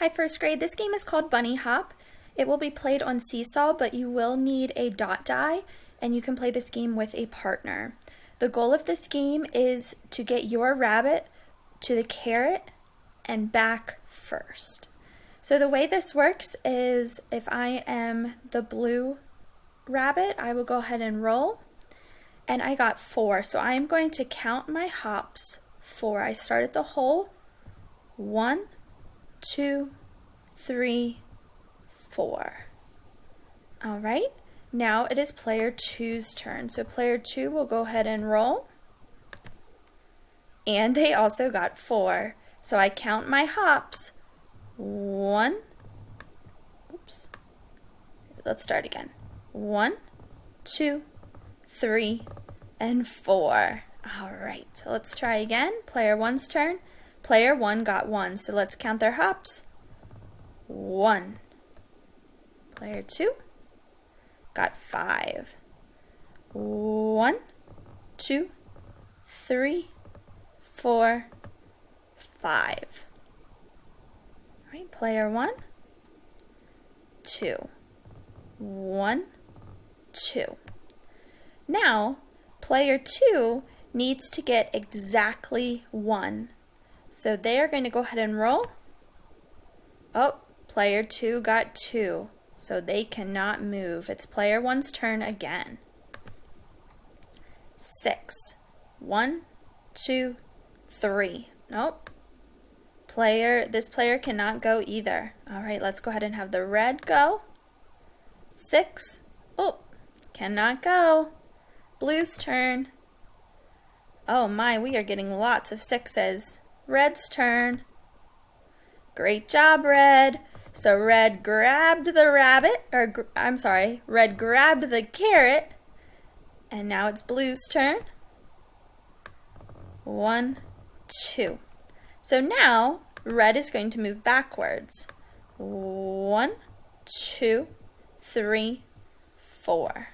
Hi, first grade. This game is called Bunny Hop. It will be played on Seesaw, but you will need a dot die, and you can play this game with a partner. The goal of this game is to get your rabbit to the carrot and back first. So the way this works is if I am the blue rabbit, I will go ahead and roll. And I got 4, so I am going to count my hops 4. I start at the hole. 1, 2, 3, 4. All right, now it is player 2's turn. So player 2 will go ahead and roll. And they also got 4. So I count my hops. 1, oops, let's start again. 1, 2, 3, and 4. All right, so let's try again. Player 1's turn. Player 1 got 1, so let's count their hops. 1. Player 2 got 5. 1, 2, 3, 4, 5. All right, player 1, 2. 1, 2. Now, player 2 needs to get exactly 1. So they are going to go ahead and roll. Oh, player 2 got 2, so they cannot move. It's player 1's turn again. 6. 1, 2, 3. Nope. This player cannot go either. All right, let's go ahead and have the red go. 6. Oh, cannot go. Blue's turn. Oh my, we are getting lots of 6s. Red's turn. Great job, Red. So Red grabbed the rabbit, or I'm sorry, Red grabbed the carrot, and now it's Blue's turn. 1, 2. So now Red is going to move backwards. 1, 2, 3, 4.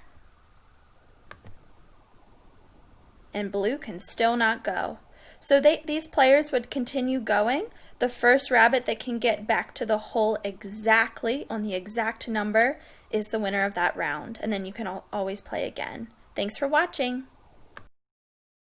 And Blue can still not go. So these players would continue going. The first rabbit that can get back to the hole exactly on the exact number is the winner of that round. And then you can always play again. Thanks for watching.